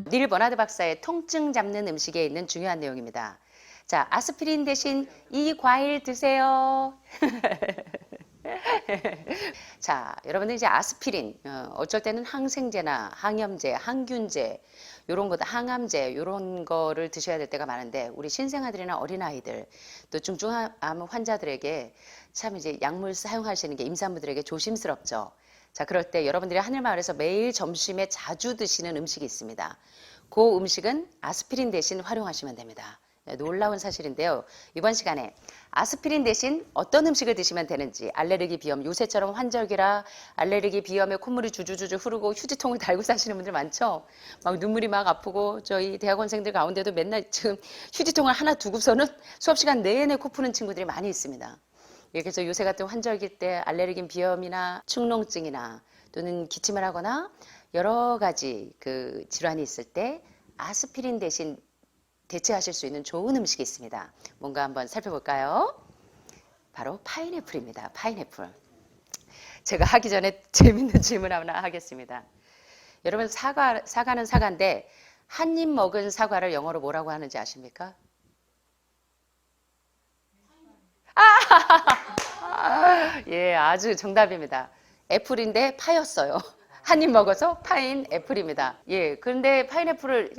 닐 버나드 박사의 통증 잡는 음식에 있는 중요한 내용입니다. 자, 아스피린 대신 이 과일 드세요. 자, 여러분들 이제 아스피린, 어쩔 때는 항생제나 항염제, 항균제, 요런 것, 항암제, 요런 거를 드셔야 될 때가 많은데, 우리 신생아들이나 어린아이들, 또 중증암 환자들에게 참 이제 약물 사용하시는 게 임산부들에게 조심스럽죠. 자, 그럴 때 여러분들이 하늘마을에서 매일 점심에 자주 드시는 음식이 있습니다. 그 음식은 아스피린 대신 활용하시면 됩니다. 놀라운 사실인데요. 이번 시간에 아스피린 대신 어떤 음식을 드시면 되는지, 알레르기 비염, 요새처럼 환절기라 알레르기 비염에 콧물이 주주주주 흐르고 휴지통을 달고 사시는 분들 많죠. 막 눈물이 막 아프고 저희 대학원생들 가운데도 맨날 지금 휴지통을 하나 두고서는 수업 시간 내내 코 푸는 친구들이 많이 있습니다. 그래서 요새 같은 환절기 때 알레르기 비염이나 축농증이나 또는 기침을 하거나 여러 가지 그 질환이 있을 때 아스피린 대신 대체하실 수 있는 좋은 음식이 있습니다. 뭔가 한번 살펴볼까요? 바로 파인애플입니다. 파인애플. 제가 하기 전에 재밌는 질문 하나 하겠습니다. 여러분 사과는 사과인데 한 입 먹은 사과를 영어로 뭐라고 하는지 아십니까? 예, 아주 정답입니다. 애플인데 파였어요. 한 입 먹어서 파인 애플입니다. 예, 그런데 파인애플을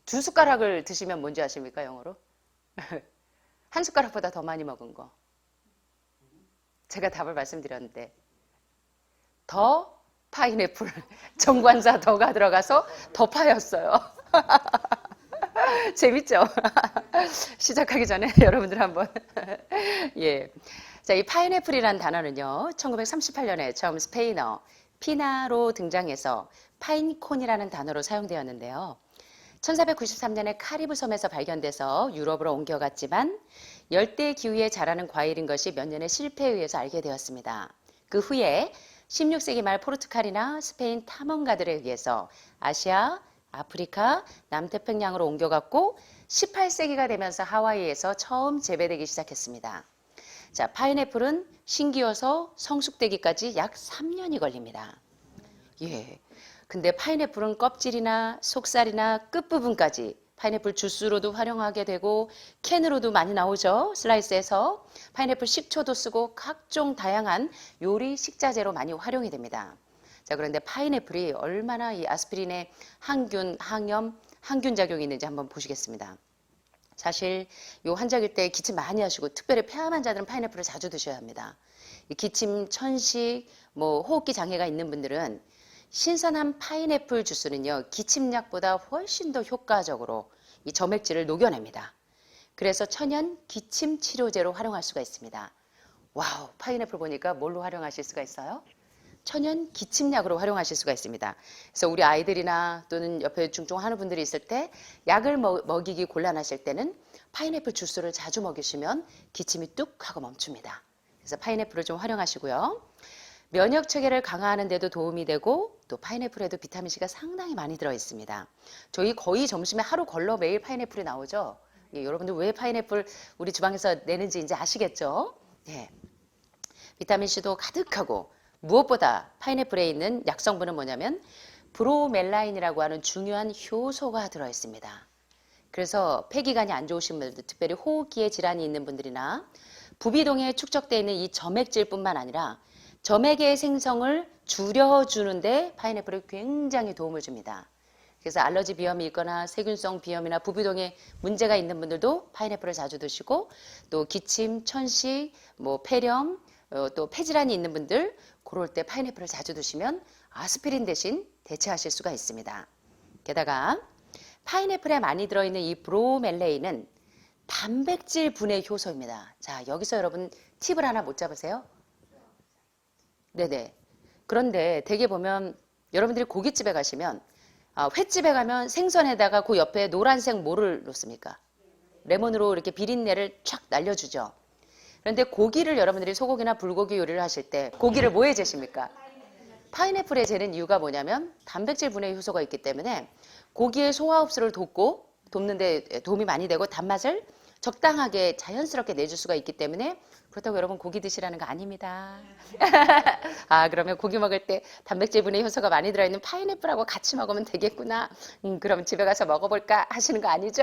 두 숟가락을 드시면 뭔지 아십니까, 영어로? 한 숟가락보다 더 많이 먹은 거. 제가 답을 말씀드렸는데 더 파인애플 정관사 더가 들어가서 더 파였어요. 재밌죠? 시작하기 전에 여러분들 한번 예. 자, 이 파인애플이라는 단어는요. 1938년에 처음 스페인어 피나로 등장해서 파인콘이라는 단어로 사용되었는데요. 1493년에 카리브 섬에서 발견돼서 유럽으로 옮겨갔지만 열대 기후에 자라는 과일인 것이 몇 년의 실패에 의해서 알게 되었습니다. 그 후에 16세기 말 포르투갈이나 스페인 탐험가들에 의해서 아시아, 아프리카, 남태평양으로 옮겨갔고 18세기가 되면서 하와이에서 처음 재배되기 시작했습니다. 자, 파인애플은 신기어서 성숙되기까지 약 3년이 걸립니다. 예. 근데 파인애플은 껍질이나 속살이나 끝부분까지 파인애플 주스로도 활용하게 되고 캔으로도 많이 나오죠. 슬라이스해서 파인애플 식초도 쓰고 각종 다양한 요리 식자재로 많이 활용이 됩니다. 자, 그런데 파인애플이 얼마나 이 아스피린의 항균, 항염, 항균 작용이 있는지 한번 보시겠습니다. 사실 요 환절기 때 기침 많이 하시고 특별히 폐암 환자들은 파인애플을 자주 드셔야 합니다. 이 기침, 천식, 호흡기 장애가 있는 분들은 신선한 파인애플 주스는요, 기침약보다 훨씬 더 효과적으로 이 점액질을 녹여냅니다. 그래서 천연 기침 치료제로 활용할 수가 있습니다. 와우, 파인애플 보니까 뭘로 활용하실 수가 있어요? 천연 기침약으로 활용하실 수가 있습니다. 그래서 우리 아이들이나 또는 옆에 중증하는 분들이 있을 때 약을 먹이기 곤란하실 때는 파인애플 주스를 자주 먹이시면 기침이 뚝 하고 멈춥니다. 그래서 파인애플을 좀 활용하시고요. 면역 체계를 강화하는 데도 도움이 되고 또 파인애플에도 비타민C가 상당히 많이 들어 있습니다. 저희 거의 점심에 하루 걸러 매일 파인애플이 나오죠. 예, 여러분들 왜 파인애플 우리 주방에서 내는지 이제 아시겠죠? 예. 비타민C도 가득하고 무엇보다 파인애플에 있는 약성분은 뭐냐면 브로멜라인이라고 하는 중요한 효소가 들어 있습니다. 그래서 폐기관이 안 좋으신 분들, 특별히 호흡기에 질환이 있는 분들이나 부비동에 축적되어 있는 이 점액질뿐만 아니라 점액의 생성을 줄여주는데 파인애플이 굉장히 도움을 줍니다. 그래서 알러지 비염이 있거나 세균성 비염이나 부비동에 문제가 있는 분들도 파인애플을 자주 드시고 또 기침, 천식, 폐렴, 또 폐질환이 있는 분들 그럴 때 파인애플을 자주 드시면 아스피린 대신 대체하실 수가 있습니다. 게다가 파인애플에 많이 들어있는 이 브로멜레인은 단백질 분해 효소입니다. 자, 여기서 여러분 팁을 하나 못 잡으세요? 네네. 그런데 대개 보면 여러분들이 고깃집에 가시면 횟집에 가면 생선에다가 그 옆에 노란색 뭐를 놓습니까? 레몬으로 이렇게 비린내를 촥 날려주죠. 그런데 고기를 여러분들이 소고기나 불고기 요리를 하실 때 고기를 뭐에 재십니까? 파인애플에 재는 이유가 뭐냐면 단백질 분해 효소가 있기 때문에 고기의 소화 흡수를 돕는 데 도움이 많이 되고 단맛을 적당하게 자연스럽게 내줄 수가 있기 때문에 그렇다고 여러분 고기 드시라는 거 아닙니다. 아, 그러면 고기 먹을 때 단백질분의 효소가 많이 들어있는 파인애플하고 같이 먹으면 되겠구나. 그럼 집에 가서 먹어볼까 하시는 거 아니죠?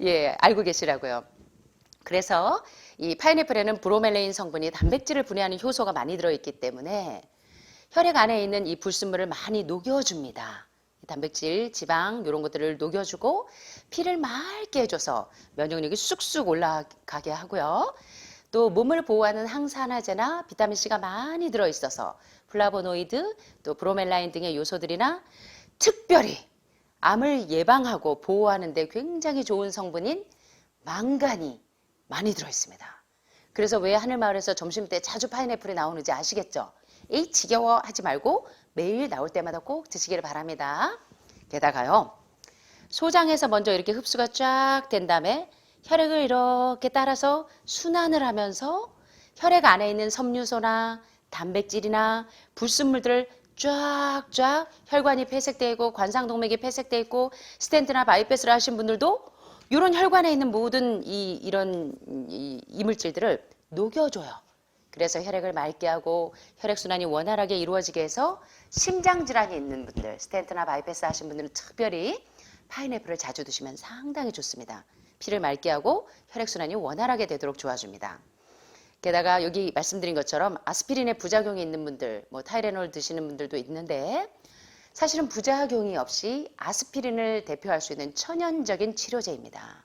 예, 알고 계시라고요. 그래서 이 파인애플에는 브로멜레인 성분이 단백질을 분해하는 효소가 많이 들어있기 때문에 혈액 안에 있는 이 불순물을 많이 녹여줍니다. 단백질, 지방 이런 것들을 녹여주고 피를 맑게 해줘서 면역력이 쑥쑥 올라가게 하고요. 또 몸을 보호하는 항산화제나 비타민C가 많이 들어있어서 플라보노이드, 또 브로멜라인 등의 요소들이나 특별히 암을 예방하고 보호하는 데 굉장히 좋은 성분인 망간이 많이 들어있습니다. 그래서 왜 하늘마을에서 점심때 자주 파인애플이 나오는지 아시겠죠? 에이 지겨워 하지 말고 매일 나올 때마다 꼭 드시기를 바랍니다. 게다가요. 소장에서 먼저 이렇게 흡수가 쫙 된 다음에 혈액을 이렇게 따라서 순환을 하면서 혈액 안에 있는 섬유소나 단백질이나 불순물들을 쫙쫙 혈관이 폐색되어 있고 관상동맥이 폐색되어 있고 스텐트나 바이패스를 하신 분들도 이런 혈관에 있는 모든 이런 이물질들을 녹여줘요. 그래서 혈액을 맑게 하고 혈액순환이 원활하게 이루어지게 해서 심장질환이 있는 분들, 스텐트나 바이패스 하신 분들은 특별히 파인애플을 자주 드시면 상당히 좋습니다. 피를 맑게 하고 혈액순환이 원활하게 되도록 도와줍니다. 게다가 여기 말씀드린 것처럼 아스피린의 부작용이 있는 분들, 뭐 타이레놀 드시는 분들도 있는데 사실은 부작용이 없이 아스피린을 대표할 수 있는 천연적인 치료제입니다.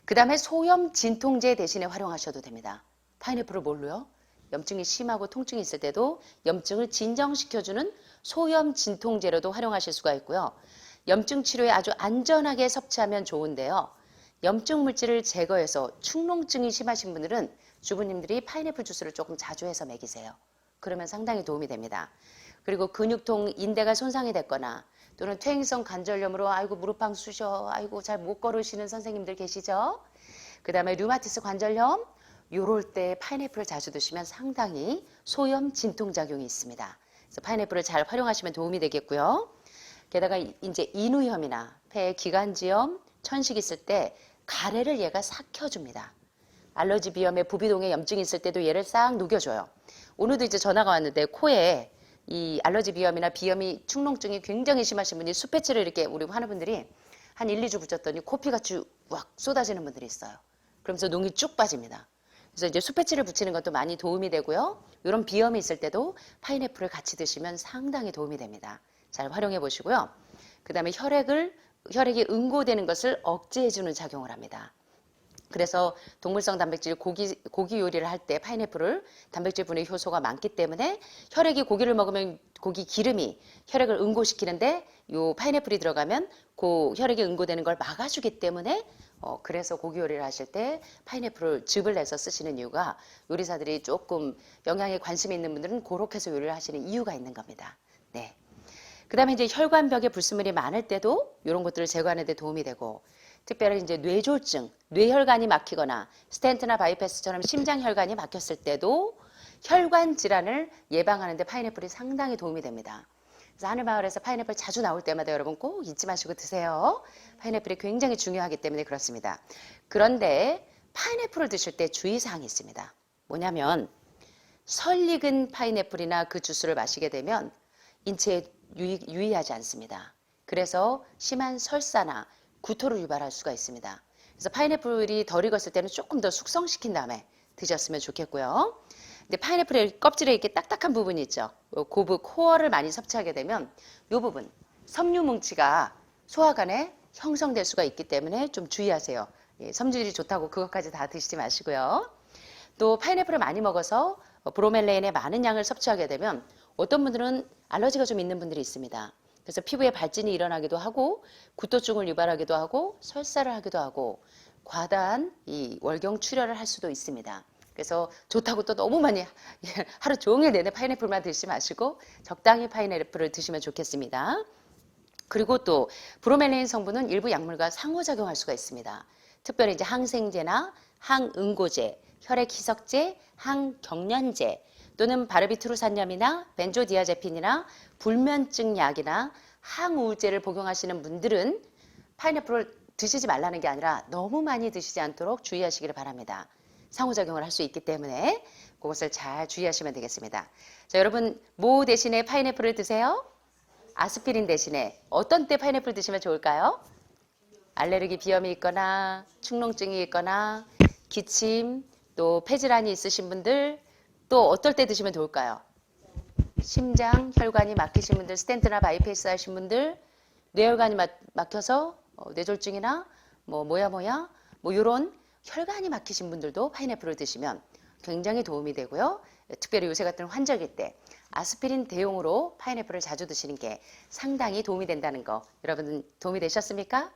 그 다음에 소염 진통제 대신에 활용하셔도 됩니다. 파인애플을 뭘로요? 염증이 심하고 통증이 있을 때도 염증을 진정시켜주는 소염 진통제로도 활용하실 수가 있고요. 염증 치료에 아주 안전하게 섭취하면 좋은데요. 염증 물질을 제거해서 축농증이 심하신 분들은 주부님들이 파인애플 주스를 조금 자주 해서 먹이세요. 그러면 상당히 도움이 됩니다. 그리고 근육통, 인대가 손상이 됐거나 또는 퇴행성 관절염으로 아이고 무릎방 쑤셔, 아이고 잘 못 걸으시는 선생님들 계시죠? 그 다음에 류마티스 관절염, 요럴 때 파인애플을 자주 드시면 상당히 소염 진통작용이 있습니다. 그래서 파인애플을 잘 활용하시면 도움이 되겠고요. 게다가 이제 인후염이나 폐 기관지염, 천식 있을 때 가래를 얘가 삭혀줍니다. 알러지 비염에 부비동에 염증이 있을 때도 얘를 싹 녹여줘요. 오늘도 이제 전화가 왔는데 코에 이 알러지 비염이나 비염이 축농증이 굉장히 심하신 분이 수패치를 이렇게 우리 하는 분들이 한 1, 2주 붙였더니 코피가 쭉 쏟아지는 분들이 있어요. 그러면서 농이 쭉 빠집니다. 그래서 이제 수패치를 붙이는 것도 많이 도움이 되고요. 이런 비염이 있을 때도 파인애플을 같이 드시면 상당히 도움이 됩니다. 잘 활용해 보시고요. 그 다음에 혈액이 응고되는 것을 억제해주는 작용을 합니다. 그래서 동물성 단백질 고기 요리를 할 때 파인애플을 단백질 분해 효소가 많기 때문에 혈액이 고기를 먹으면 고기 기름이 혈액을 응고시키는데 요 파인애플이 들어가면 그 혈액이 응고되는 걸 막아주기 때문에 그래서 고기 요리를 하실 때 파인애플을 즙을 내서 쓰시는 이유가 요리사들이 조금 영양에 관심이 있는 분들은 그렇게 해서 요리를 하시는 이유가 있는 겁니다. 네. 그 다음에 이제 혈관벽에 불순물이 많을 때도 이런 것들을 제거하는 데 도움이 되고 특별히 이제 뇌졸중, 뇌혈관이 막히거나 스텐트나 바이패스처럼 심장혈관이 막혔을 때도 혈관 질환을 예방하는 데 파인애플이 상당히 도움이 됩니다. 그래서 하늘마을에서 파인애플 자주 나올 때마다 여러분 꼭 잊지 마시고 드세요. 파인애플이 굉장히 중요하기 때문에 그렇습니다. 그런데 파인애플을 드실 때 주의사항이 있습니다. 뭐냐면 설익은 파인애플이나 그 주스를 마시게 되면 인체에 유의하지 않습니다. 그래서 심한 설사나 구토를 유발할 수가 있습니다. 그래서 파인애플이 덜 익었을 때는 조금 더 숙성시킨 다음에 드셨으면 좋겠고요. 근데 파인애플의 껍질에 이렇게 딱딱한 부분이 있죠. 고부 코어를 많이 섭취하게 되면 이 부분 섬유 뭉치가 소화관에 형성될 수가 있기 때문에 좀 주의하세요. 섬유질이 좋다고 그것까지 다 드시지 마시고요. 또 파인애플을 많이 먹어서 브로멜레인의 많은 양을 섭취하게 되면 어떤 분들은 알러지가 좀 있는 분들이 있습니다. 그래서 피부에 발진이 일어나기도 하고 구토증을 유발하기도 하고 설사를 하기도 하고 과다한 이 월경 출혈을 할 수도 있습니다. 그래서 좋다고 또 너무 많이 하루 종일 내내 파인애플만 드시지 마시고 적당히 파인애플을 드시면 좋겠습니다. 그리고 또 브로멜레인 성분은 일부 약물과 상호작용할 수가 있습니다. 특별히 이제 항생제나 항응고제, 혈액희석제, 항경련제 또는 바르비투르산염이나 벤조디아제핀이나 불면증 약이나 항우울제를 복용하시는 분들은 파인애플을 드시지 말라는 게 아니라 너무 많이 드시지 않도록 주의하시기를 바랍니다. 상호작용을 할 수 있기 때문에 그것을 잘 주의하시면 되겠습니다. 자, 여러분 뭐 대신에 파인애플을 드세요? 아스피린 대신에 어떤 때 파인애플 드시면 좋을까요? 알레르기 비염이 있거나 축농증이 있거나 기침 또 폐질환이 있으신 분들 또 어떨 때 드시면 좋을까요? 심장, 혈관이 막히신 분들, 스텐트나 바이패스 하신 분들, 뇌혈관이 막혀서 뇌졸중이나 뭐 이런 혈관이 막히신 분들도 파인애플을 드시면 굉장히 도움이 되고요. 특별히 요새 같은 환절기 때 아스피린 대용으로 파인애플을 자주 드시는 게 상당히 도움이 된다는 거 여러분 도움이 되셨습니까?